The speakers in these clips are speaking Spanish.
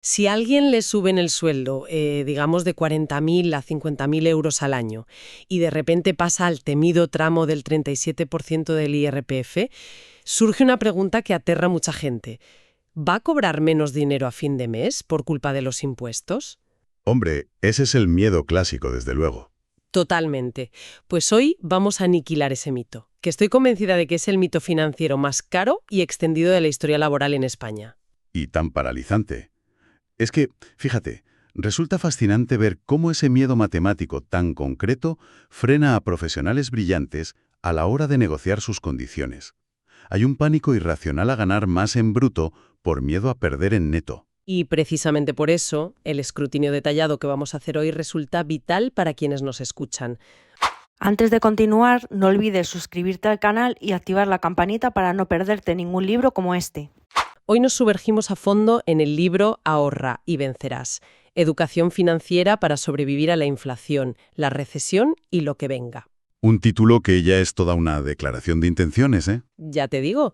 Si a alguien le suben el sueldo, digamos de 40.000 a 50.000 euros al año, y de repente pasa al temido tramo del 37% del IRPF, surge una pregunta que aterra a mucha gente. ¿Va a cobrar menos dinero a fin de mes por culpa de los impuestos? Hombre, ese es el miedo clásico, desde luego. Totalmente. Pues hoy vamos a aniquilar ese mito, que estoy convencida de que es el mito financiero más caro y extendido de la historia laboral en España. Y tan paralizante. Es que, fíjate, resulta fascinante ver cómo ese miedo matemático tan concreto frena a profesionales brillantes a la hora de negociar sus condiciones. Hay un pánico irracional a ganar más en bruto por miedo a perder en neto. Y precisamente por eso, el escrutinio detallado que vamos a hacer hoy resulta vital para quienes nos escuchan. Antes de continuar, no olvides suscribirte al canal y activar la campanita para no perderte ningún libro como este. Hoy nos sumergimos a fondo en el libro Ahorra y vencerás. Educación financiera para sobrevivir a la inflación, la recesión y lo que venga. Un título que ya es toda una declaración de intenciones, ¿eh? Ya te digo,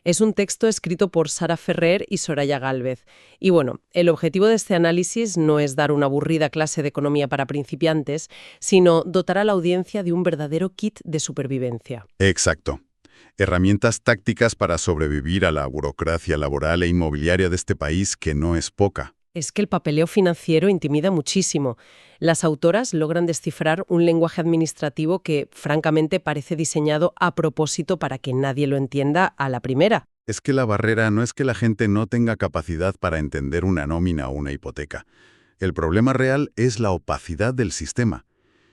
es un texto escrito por Sara Ferrer y Soraya Gálvez. Y bueno, el objetivo de este análisis no es dar una aburrida clase de economía para principiantes, sino dotar a la audiencia de un verdadero kit de supervivencia. Exacto. Herramientas tácticas para sobrevivir a la burocracia laboral e inmobiliaria de este país, que no es poca. Es que el papeleo financiero intimida muchísimo. Las autoras logran descifrar un lenguaje administrativo que, francamente, parece diseñado a propósito para que nadie lo entienda a la primera. Es que la barrera no es que la gente no tenga capacidad para entender una nómina o una hipoteca. El problema real es la opacidad del sistema.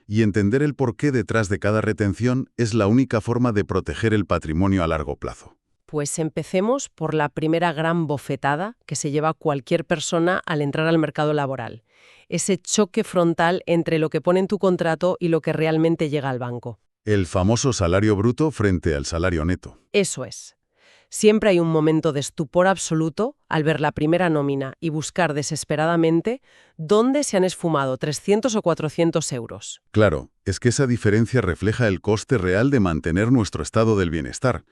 Y entender el porqué detrás de cada retención es la única forma de proteger el patrimonio a largo plazo. Pues empecemos por la primera gran bofetada que se lleva cualquier persona al entrar al mercado laboral. Ese choque frontal entre lo que pone en tu contrato y lo que realmente llega al banco. El famoso salario bruto frente al salario neto. Eso es. Siempre hay un momento de estupor absoluto al ver la primera nómina y buscar desesperadamente dónde se han esfumado 300 o 400 euros. Claro, es que esa diferencia refleja el coste real de mantener nuestro estado del bienestar.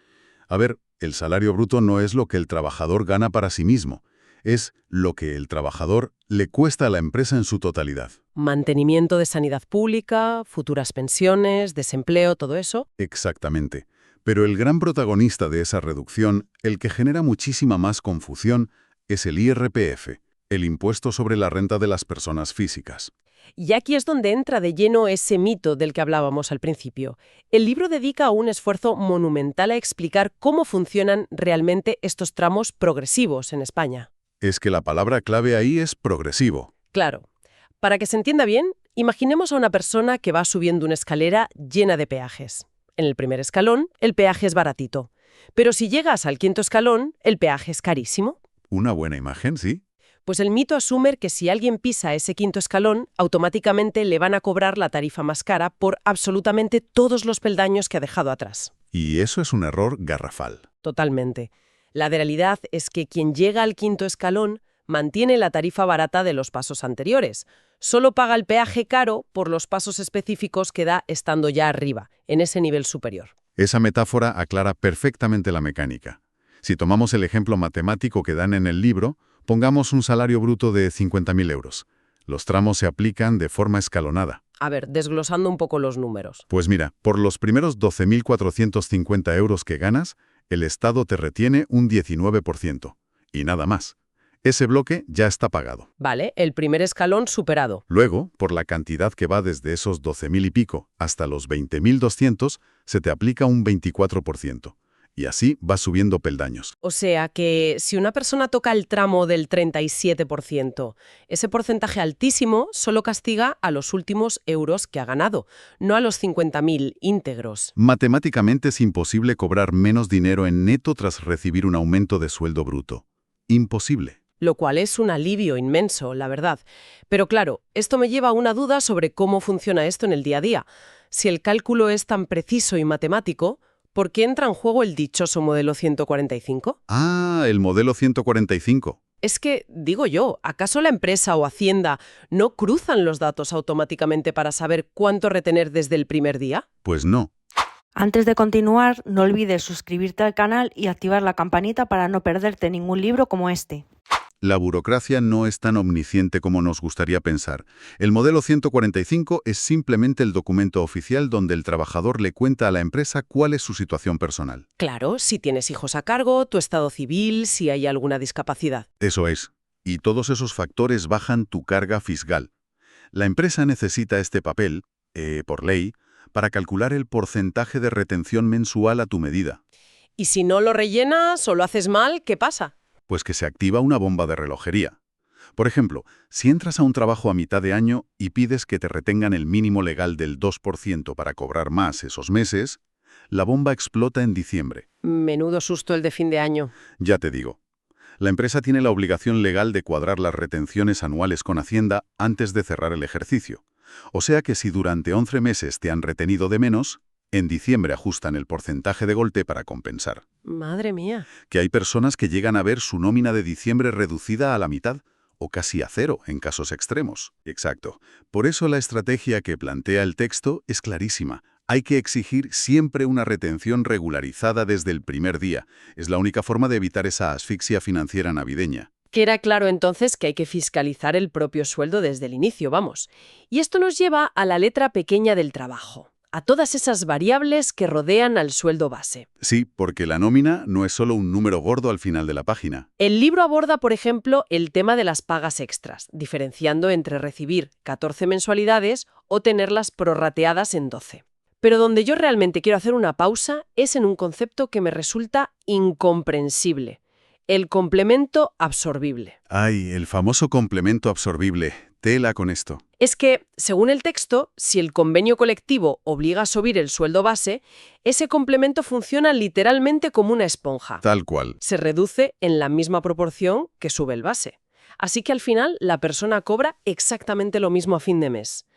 A ver, el salario bruto no es lo que el trabajador gana para sí mismo, es lo que el trabajador le cuesta a la empresa en su totalidad. Mantenimiento de sanidad pública, futuras pensiones, desempleo, todo eso. Exactamente. Pero el gran protagonista de esa reducción, el que genera muchísima más confusión, es el IRPF, el impuesto sobre la renta de las personas físicas. Y aquí es donde entra de lleno ese mito del que hablábamos al principio. El libro dedica un esfuerzo monumental a explicar cómo funcionan realmente estos tramos progresivos en España. Es que la palabra clave ahí es progresivo. Claro. Para que se entienda bien, imaginemos a una persona que va subiendo una escalera llena de peajes. En el primer escalón, el peaje es baratito. Pero si llegas al quinto escalón, el peaje es carísimo. Una buena imagen, sí. Pues el mito asume que si alguien pisa ese quinto escalón, automáticamente le van a cobrar la tarifa más cara por absolutamente todos los peldaños que ha dejado atrás. Y eso es un error garrafal. Totalmente. La realidad es que quien llega al quinto escalón mantiene la tarifa barata de los pasos anteriores. Solo paga el peaje caro por los pasos específicos que da estando ya arriba, en ese nivel superior. Esa metáfora aclara perfectamente la mecánica. Si tomamos el ejemplo matemático que dan en el libro, pongamos un salario bruto de 50.000 euros. Los tramos se aplican de forma escalonada. A ver, desglosando un poco los números. Pues mira, por los primeros 12.450 euros que ganas, el Estado te retiene un 19%. Y nada más. Ese bloque ya está pagado. Vale, el primer escalón superado. Luego, por la cantidad que va desde esos 12.000 y pico hasta los 20.200, se te aplica un 24%. Y así va subiendo peldaños. O sea que si una persona toca el tramo del 37%, ese porcentaje altísimo solo castiga a los últimos euros que ha ganado, no a los 50.000 íntegros. Matemáticamente es imposible cobrar menos dinero en neto tras recibir un aumento de sueldo bruto. Imposible. Lo cual es un alivio inmenso, la verdad. Pero claro, esto me lleva a una duda sobre cómo funciona esto en el día a día. Si el cálculo es tan preciso y matemático, ¿por qué entra en juego el dichoso modelo 145? Ah, el modelo 145. Es que, digo yo, ¿acaso la empresa o Hacienda no cruzan los datos automáticamente para saber cuánto retener desde el primer día? Pues no. Antes de continuar, no olvides suscribirte al canal y activar la campanita para no perderte ningún libro como este. La burocracia no es tan omnisciente como nos gustaría pensar. El modelo 145 es simplemente el documento oficial donde el trabajador le cuenta a la empresa cuál es su situación personal. Claro, si tienes hijos a cargo, tu estado civil, si hay alguna discapacidad. Eso es. Y todos esos factores bajan tu carga fiscal. La empresa necesita este papel, por ley, para calcular el porcentaje de retención mensual a tu medida. Y si no lo rellenas o lo haces mal, ¿qué pasa? Pues que se activa una bomba de relojería. Por ejemplo, si entras a un trabajo a mitad de año y pides que te retengan el mínimo legal del 2% para cobrar más esos meses, la bomba explota en diciembre. Menudo susto el de fin de año. Ya te digo. La empresa tiene la obligación legal de cuadrar las retenciones anuales con Hacienda antes de cerrar el ejercicio. O sea que si durante 11 meses te han retenido de menos, en diciembre ajustan el porcentaje de golpe para compensar. Madre mía. Que hay personas que llegan a ver su nómina de diciembre reducida a la mitad, o casi a cero en casos extremos. Exacto. Por eso la estrategia que plantea el texto es clarísima. Hay que exigir siempre una retención regularizada desde el primer día. Es la única forma de evitar esa asfixia financiera navideña. Queda claro entonces que hay que fiscalizar el propio sueldo desde el inicio, vamos. Y esto nos lleva a la letra pequeña del trabajo, a todas esas variables que rodean al sueldo base. Sí, porque la nómina no es solo un número gordo al final de la página. El libro aborda, por ejemplo, el tema de las pagas extras, diferenciando entre recibir 14 mensualidades o tenerlas prorrateadas en 12. Pero donde yo realmente quiero hacer una pausa es en un concepto que me resulta incomprensible: el complemento absorbible. Ay, el famoso complemento absorbible. Tela con esto. Es que, según el texto, si el convenio colectivo obliga a subir el sueldo base, ese complemento funciona literalmente como una esponja. Tal cual. Se reduce en la misma proporción que sube el base. Así que al final la persona cobra exactamente lo mismo a fin de mes.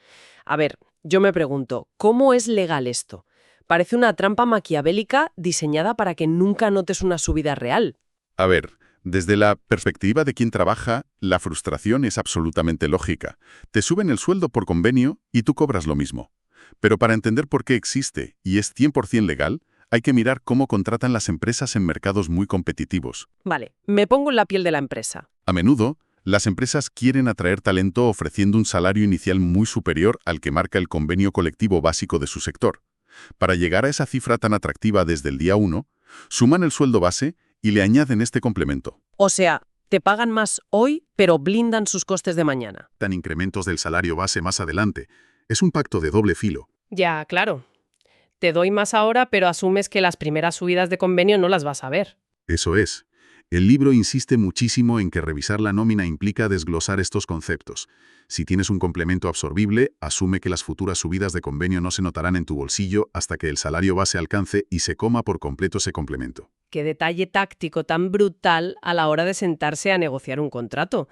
A ver, yo me pregunto, ¿cómo es legal esto? Parece una trampa maquiavélica diseñada para que nunca notes una subida real. A ver, desde la perspectiva de quien trabaja, la frustración es absolutamente lógica. Te suben el sueldo por convenio y tú cobras lo mismo. Pero para entender por qué existe y es 100% legal, hay que mirar cómo contratan las empresas en mercados muy competitivos. Vale, me pongo en la piel de la empresa. A menudo, las empresas quieren atraer talento ofreciendo un salario inicial muy superior al que marca el convenio colectivo básico de su sector. Para llegar a esa cifra tan atractiva desde el día 1, suman el sueldo base y le añaden este complemento. O sea, te pagan más hoy, pero blindan sus costes de mañana. Dan incrementos del salario base más adelante. Es un pacto de doble filo. Ya, claro. Te doy más ahora, pero asumes que las primeras subidas de convenio no las vas a ver. Eso es. El libro insiste muchísimo en que revisar la nómina implica desglosar estos conceptos. Si tienes un complemento absorbible, asume que las futuras subidas de convenio no se notarán en tu bolsillo hasta que el salario base alcance y se coma por completo ese complemento. Qué detalle táctico tan brutal a la hora de sentarse a negociar un contrato.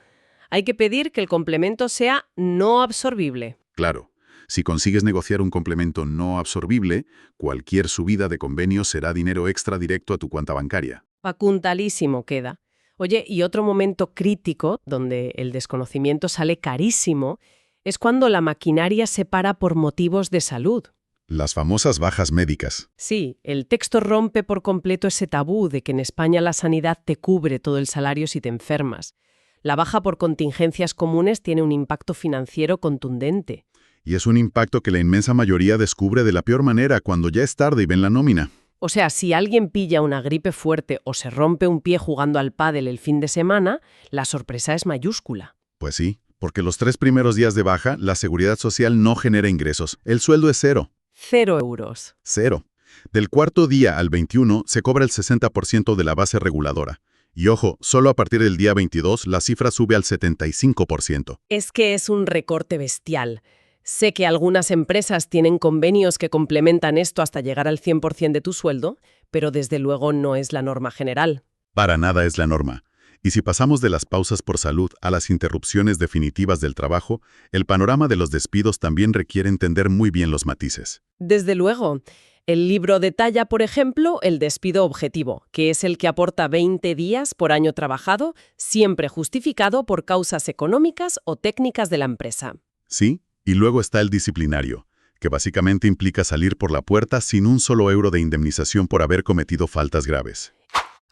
Hay que pedir que el complemento sea no absorbible. Claro. Si consigues negociar un complemento no absorbible, cualquier subida de convenio será dinero extra directo a tu cuenta bancaria. Apuntalísimo queda. Oye, y otro momento crítico, donde el desconocimiento sale carísimo, es cuando la maquinaria se para por motivos de salud. Las famosas bajas médicas. Sí, el texto rompe por completo ese tabú de que en España la sanidad te cubre todo el salario si te enfermas. La baja por contingencias comunes tiene un impacto financiero contundente. Y es un impacto que la inmensa mayoría descubre de la peor manera cuando ya es tarde y ven la nómina. O sea, si alguien pilla una gripe fuerte o se rompe un pie jugando al pádel el fin de semana, la sorpresa es mayúscula. Pues sí, porque los 3 primeros días de baja, la Seguridad Social no genera ingresos. El sueldo es 0. 0 euros. 0. Del cuarto día al 21 se cobra el 60% de la base reguladora. Y ojo, solo a partir del día 22 la cifra sube al 75%. Es que es un recorte bestial. Sé que algunas empresas tienen convenios que complementan esto hasta llegar al 100% de tu sueldo, pero desde luego no es la norma general. Para nada es la norma. Y si pasamos de las pausas por salud a las interrupciones definitivas del trabajo, el panorama de los despidos también requiere entender muy bien los matices. Desde luego. El libro detalla, por ejemplo, el despido objetivo, que es el que aporta 20 días por año trabajado, siempre justificado por causas económicas o técnicas de la empresa. Sí. Y luego está el disciplinario, que básicamente implica salir por la puerta sin un solo euro de indemnización por haber cometido faltas graves.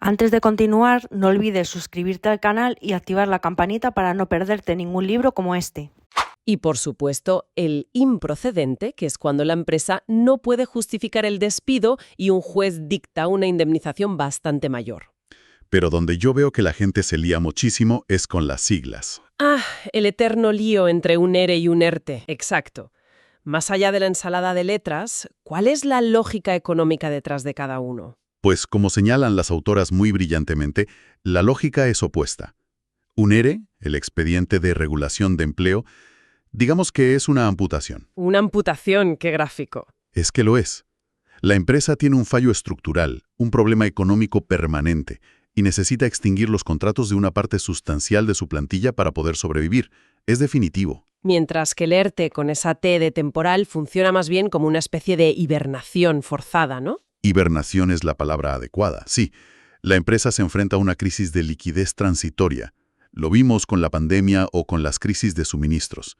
Antes de continuar, no olvides suscribirte al canal y activar la campanita para no perderte ningún libro como este. Y, por supuesto, el improcedente, que es cuando la empresa no puede justificar el despido y un juez dicta una indemnización bastante mayor. Pero donde yo veo que la gente se lía muchísimo es con las siglas. Ah, el eterno lío entre un ERE y un ERTE, exacto. Más allá de la ensalada de letras, ¿cuál es la lógica económica detrás de cada uno? Pues, como señalan las autoras muy brillantemente, la lógica es opuesta. Un ERE, el expediente de regulación de empleo, digamos que es una amputación. Una amputación, qué gráfico. Es que lo es. La empresa tiene un fallo estructural, un problema económico permanente, y necesita extinguir los contratos de una parte sustancial de su plantilla para poder sobrevivir. Es definitivo. Mientras que el ERTE, con esa T de temporal, funciona más bien como una especie de hibernación forzada, ¿no? Hibernación es la palabra adecuada, sí. La empresa se enfrenta a una crisis de liquidez transitoria. Lo vimos con la pandemia o con las crisis de suministros.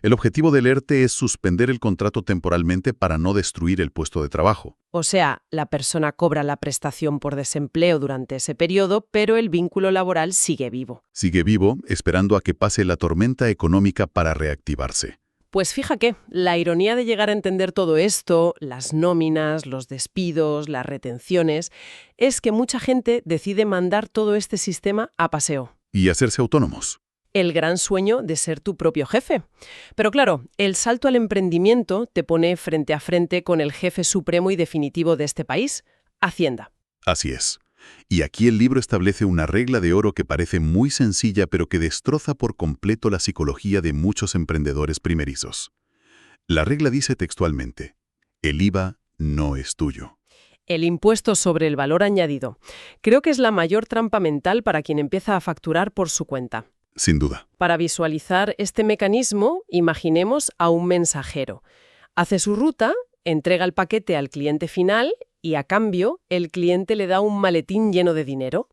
El objetivo del ERTE es suspender el contrato temporalmente para no destruir el puesto de trabajo. O sea, la persona cobra la prestación por desempleo durante ese periodo, pero el vínculo laboral sigue vivo. Sigue vivo, esperando a que pase la tormenta económica para reactivarse. Pues fíjate, la ironía de llegar a entender todo esto, las nóminas, los despidos, las retenciones, es que mucha gente decide mandar todo este sistema a paseo. Y hacerse autónomos. El gran sueño de ser tu propio jefe. Pero claro, el salto al emprendimiento te pone frente a frente con el jefe supremo y definitivo de este país, Hacienda. Así es. Y aquí el libro establece una regla de oro que parece muy sencilla, pero que destroza por completo la psicología de muchos emprendedores primerizos. La regla dice textualmente: el IVA no es tuyo. El impuesto sobre el valor añadido. Creo que es la mayor trampa mental para quien empieza a facturar por su cuenta. Sin duda. Para visualizar este mecanismo, imaginemos a un mensajero. Hace su ruta, entrega el paquete al cliente final y, a cambio, el cliente le da un maletín lleno de dinero.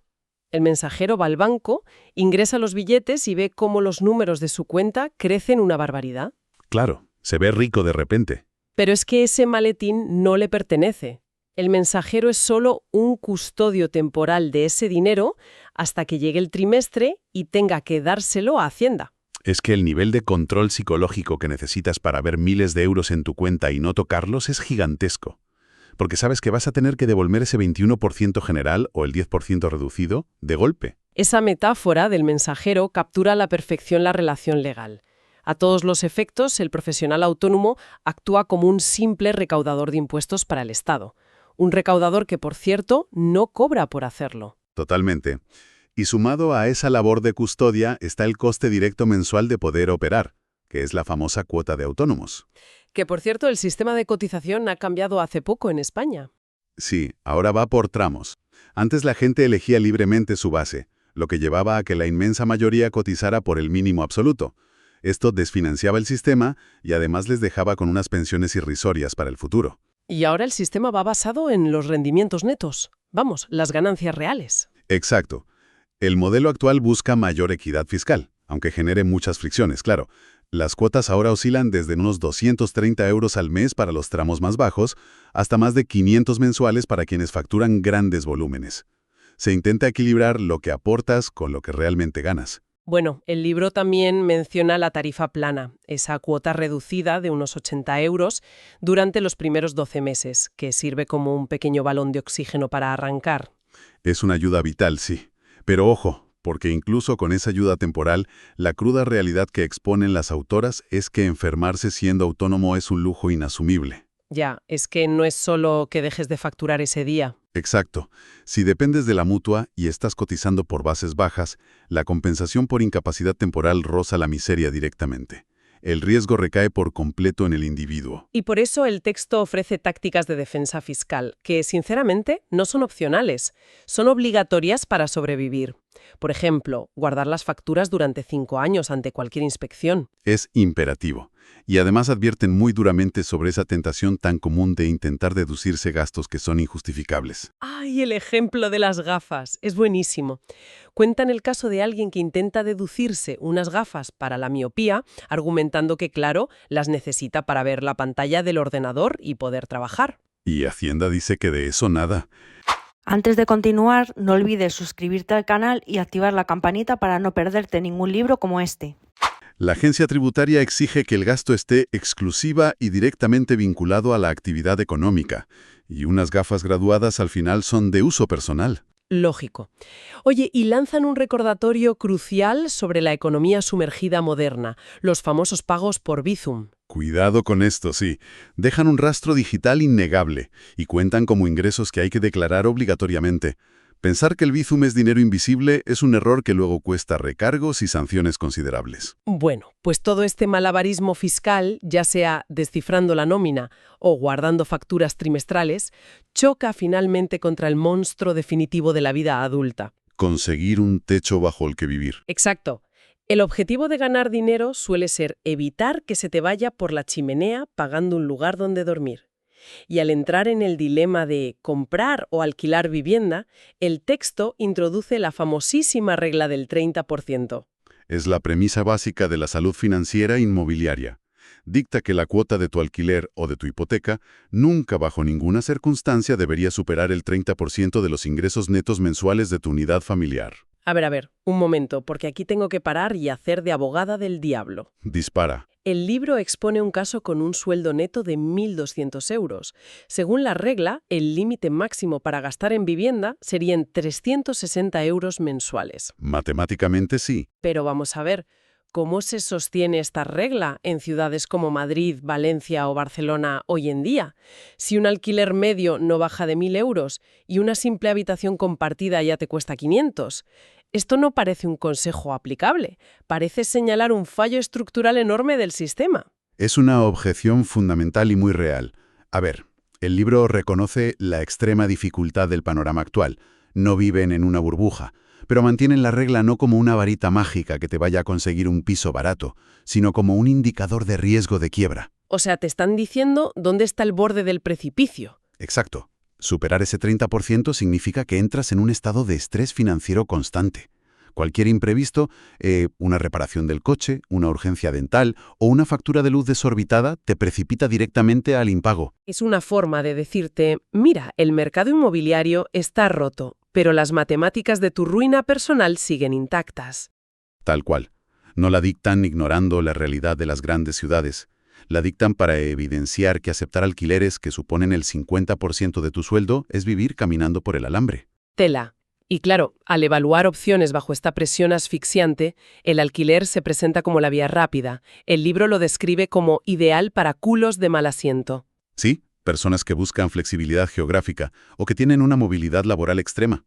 El mensajero va al banco, ingresa los billetes y ve cómo los números de su cuenta crecen una barbaridad. Claro, se ve rico de repente. Pero es que ese maletín no le pertenece. El mensajero es solo un custodio temporal de ese dinero hasta que llegue el trimestre y tenga que dárselo a Hacienda. Es que el nivel de control psicológico que necesitas para ver miles de euros en tu cuenta y no tocarlos es gigantesco. Porque sabes que vas a tener que devolver ese 21% general o el 10% reducido de golpe. Esa metáfora del mensajero captura a la perfección la relación legal. A todos los efectos, el profesional autónomo actúa como un simple recaudador de impuestos para el Estado. Un recaudador que, por cierto, no cobra por hacerlo. Totalmente. Y sumado a esa labor de custodia está el coste directo mensual de poder operar, que es la famosa cuota de autónomos. Que, por cierto, el sistema de cotización ha cambiado hace poco en España. Sí, ahora va por tramos. Antes la gente elegía libremente su base, lo que llevaba a que la inmensa mayoría cotizara por el mínimo absoluto. Esto desfinanciaba el sistema y además les dejaba con unas pensiones irrisorias para el futuro. Y ahora el sistema va basado en los rendimientos netos. Vamos, las ganancias reales. Exacto. El modelo actual busca mayor equidad fiscal, aunque genere muchas fricciones, claro. Las cuotas ahora oscilan desde unos 230 euros al mes para los tramos más bajos hasta más de 500 mensuales para quienes facturan grandes volúmenes. Se intenta equilibrar lo que aportas con lo que realmente ganas. Bueno, el libro también menciona la tarifa plana, esa cuota reducida de unos 80 euros durante los primeros 12 meses, que sirve como un pequeño balón de oxígeno para arrancar. Es una ayuda vital, sí. Pero ojo, porque incluso con esa ayuda temporal, la cruda realidad que exponen las autoras es que enfermarse siendo autónomo es un lujo inasumible. Ya, es que no es solo que dejes de facturar ese día. Exacto. Si dependes de la mutua y estás cotizando por bases bajas, la compensación por incapacidad temporal roza la miseria directamente. El riesgo recae por completo en el individuo. Y por eso el texto ofrece tácticas de defensa fiscal, que sinceramente no son opcionales, son obligatorias para sobrevivir. Por ejemplo, guardar las facturas durante 5 años ante cualquier inspección. Es imperativo. Y además advierten muy duramente sobre esa tentación tan común de intentar deducirse gastos que son injustificables. ¡Ay, el ejemplo de las gafas! Es buenísimo. Cuentan el caso de alguien que intenta deducirse unas gafas para la miopía, argumentando que, claro, las necesita para ver la pantalla del ordenador y poder trabajar. Y Hacienda dice que de eso nada. Antes de continuar, no olvides suscribirte al canal y activar la campanita para no perderte ningún libro como este. La agencia tributaria exige que el gasto esté exclusiva y directamente vinculado a la actividad económica, y unas gafas graduadas al final son de uso personal. Lógico. Oye, y lanzan un recordatorio crucial sobre la economía sumergida moderna, los famosos pagos por Bizum. Cuidado con esto, sí. Dejan un rastro digital innegable y cuentan como ingresos que hay que declarar obligatoriamente. Pensar que el Bizum es dinero invisible es un error que luego cuesta recargos y sanciones considerables. Bueno, pues todo este malabarismo fiscal, ya sea descifrando la nómina o guardando facturas trimestrales, choca finalmente contra el monstruo definitivo de la vida adulta. Conseguir un techo bajo el que vivir. Exacto. El objetivo de ganar dinero suele ser evitar que se te vaya por la chimenea pagando un lugar donde dormir. Y al entrar en el dilema de comprar o alquilar vivienda, el texto introduce la famosísima regla del 30%. Es la premisa básica de la salud financiera inmobiliaria. Dicta que la cuota de tu alquiler o de tu hipoteca nunca bajo ninguna circunstancia debería superar el 30% de los ingresos netos mensuales de tu unidad familiar. A ver, un momento, porque aquí tengo que parar y hacer de abogada del diablo. Dispara. El libro expone un caso con un sueldo neto de 1.200 euros. Según la regla, el límite máximo para gastar en vivienda serían 360 euros mensuales. Matemáticamente sí. Pero vamos a ver, ¿cómo se sostiene esta regla en ciudades como Madrid, Valencia o Barcelona hoy en día? Si un alquiler medio no baja de 1.000 euros y una simple habitación compartida ya te cuesta 500. Esto no parece un consejo aplicable, parece señalar un fallo estructural enorme del sistema. Es una objeción fundamental y muy real. A ver, el libro reconoce la extrema dificultad del panorama actual. No viven en una burbuja, pero mantienen la regla no como una varita mágica que te vaya a conseguir un piso barato, sino como un indicador de riesgo de quiebra. O sea, te están diciendo dónde está el borde del precipicio. Exacto. Superar ese 30% significa que entras en un estado de estrés financiero constante. Cualquier imprevisto, una reparación del coche, una urgencia dental o una factura de luz desorbitada te precipita directamente al impago. Es una forma de decirte, mira, el mercado inmobiliario está roto, pero las matemáticas de tu ruina personal siguen intactas. Tal cual. No la dictan ignorando la realidad de las grandes ciudades. La dictan para evidenciar que aceptar alquileres que suponen el 50% de tu sueldo es vivir caminando por el alambre. Tela. Y claro, al evaluar opciones bajo esta presión asfixiante, el alquiler se presenta como la vía rápida. El libro lo describe como ideal para culos de mal asiento. Sí, personas que buscan flexibilidad geográfica o que tienen una movilidad laboral extrema.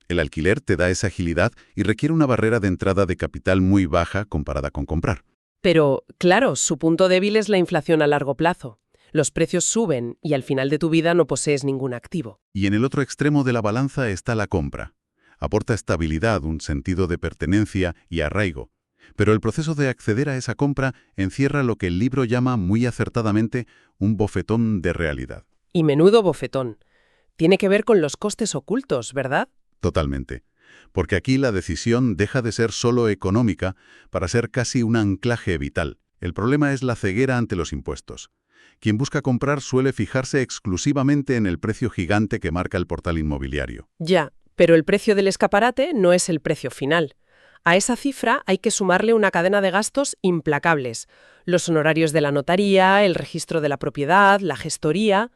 El alquiler te da esa agilidad y requiere una barrera de entrada de capital muy baja comparada con comprar. Pero, claro, su punto débil es la inflación a largo plazo. Los precios suben y al final de tu vida no posees ningún activo. Y en el otro extremo de la balanza está la compra. Aporta estabilidad, un sentido de pertenencia y arraigo. Pero el proceso de acceder a esa compra encierra lo que el libro llama muy acertadamente un bofetón de realidad. Y menudo bofetón. Tiene que ver con los costes ocultos, ¿verdad? Totalmente. Porque aquí la decisión deja de ser solo económica para ser casi un anclaje vital. El problema es la ceguera ante los impuestos. Quien busca comprar suele fijarse exclusivamente en el precio gigante que marca el portal inmobiliario. Ya, pero el precio del escaparate no es el precio final. A esa cifra hay que sumarle una cadena de gastos implacables. Los honorarios de la notaría, el registro de la propiedad, la gestoría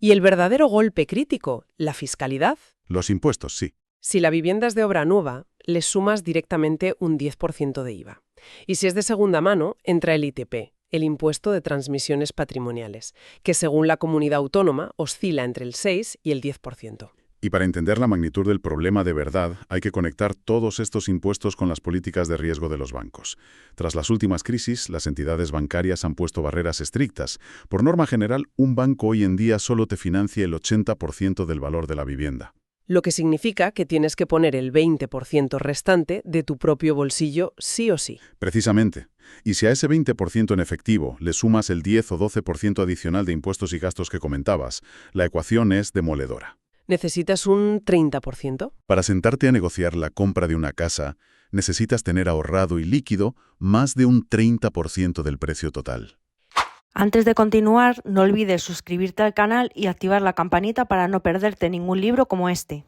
y el verdadero golpe crítico, la fiscalidad. Los impuestos, sí. Si la vivienda es de obra nueva, le sumas directamente un 10% de IVA. Y si es de segunda mano, entra el ITP, el impuesto de transmisiones patrimoniales, que según la comunidad autónoma oscila entre el 6 y el 10%. Y para entender la magnitud del problema de verdad, hay que conectar todos estos impuestos con las políticas de riesgo de los bancos. Tras las últimas crisis, las entidades bancarias han puesto barreras estrictas. Por norma general, un banco hoy en día solo te financia el 80% del valor de la vivienda. Lo que significa que tienes que poner el 20% restante de tu propio bolsillo sí o sí. Precisamente. Y si a ese 20% en efectivo le sumas el 10 o 12% adicional de impuestos y gastos que comentabas, la ecuación es demoledora. ¿Necesitas un 30%? Para sentarte a negociar la compra de una casa, necesitas tener ahorrado y líquido más de un 30% del precio total. Antes de continuar, no olvides suscribirte al canal y activar la campanita para no perderte ningún libro como este.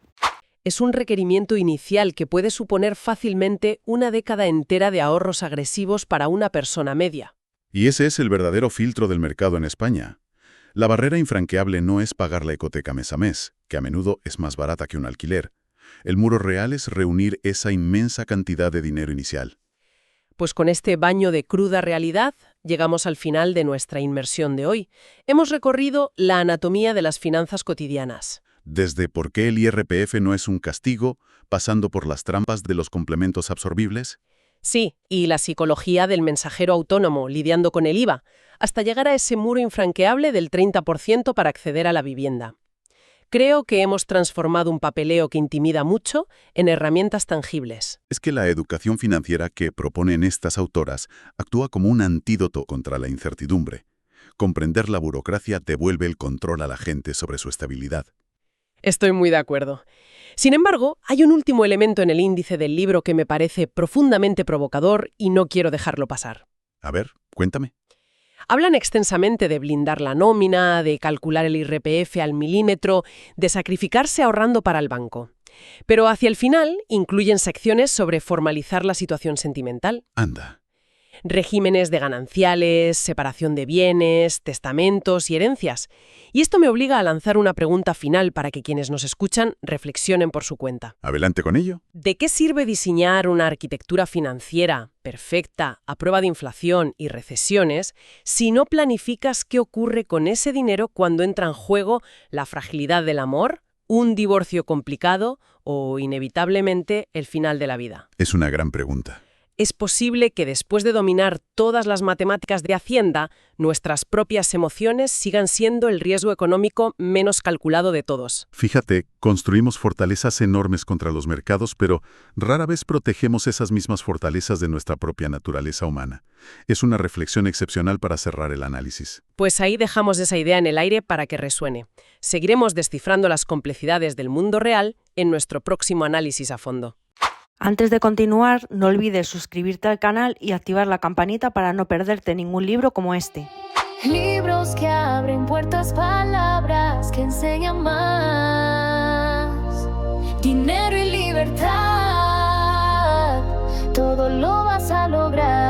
Es un requerimiento inicial que puede suponer fácilmente una década entera de ahorros agresivos para una persona media. Y ese es el verdadero filtro del mercado en España. La barrera infranqueable no es pagar la hipoteca mes a mes, que a menudo es más barata que un alquiler. El muro real es reunir esa inmensa cantidad de dinero inicial. Pues con este baño de cruda realidad, llegamos al final de nuestra inmersión de hoy. Hemos recorrido la anatomía de las finanzas cotidianas. Desde por qué el IRPF no es un castigo, pasando por las trampas de los complementos absorbibles. Sí, y la psicología del mensajero autónomo lidiando con el IVA, hasta llegar a ese muro infranqueable del 30% para acceder a la vivienda. Creo que hemos transformado un papeleo que intimida mucho en herramientas tangibles. Es que la educación financiera que proponen estas autoras actúa como un antídoto contra la incertidumbre. Comprender la burocracia devuelve el control a la gente sobre su estabilidad. Estoy muy de acuerdo. Sin embargo, hay un último elemento en el índice del libro que me parece profundamente provocador y no quiero dejarlo pasar. A ver, cuéntame. Hablan extensamente de blindar la nómina, de calcular el IRPF al milímetro, de sacrificarse ahorrando para el banco. Pero hacia el final incluyen secciones sobre formalizar la situación sentimental. Anda. Regímenes de gananciales, separación de bienes, testamentos y herencias. Y esto me obliga a lanzar una pregunta final para que quienes nos escuchan reflexionen por su cuenta. Adelante con ello. ¿De qué sirve diseñar una arquitectura financiera perfecta, a prueba de inflación y recesiones, si no planificas qué ocurre con ese dinero cuando entra en juego la fragilidad del amor, un divorcio complicado o, inevitablemente, el final de la vida? Es una gran pregunta. Es posible que después de dominar todas las matemáticas de Hacienda, nuestras propias emociones sigan siendo el riesgo económico menos calculado de todos. Fíjate, construimos fortalezas enormes contra los mercados, pero rara vez protegemos esas mismas fortalezas de nuestra propia naturaleza humana. Es una reflexión excepcional para cerrar el análisis. Pues ahí dejamos esa idea en el aire para que resuene. Seguiremos descifrando las complejidades del mundo real en nuestro próximo análisis a fondo. Antes de continuar, no olvides suscribirte al canal y activar la campanita para no perderte ningún libro como este. Libros que abren puertas, palabras que enseñan más. Dinero y libertad, todo lo vas a lograr.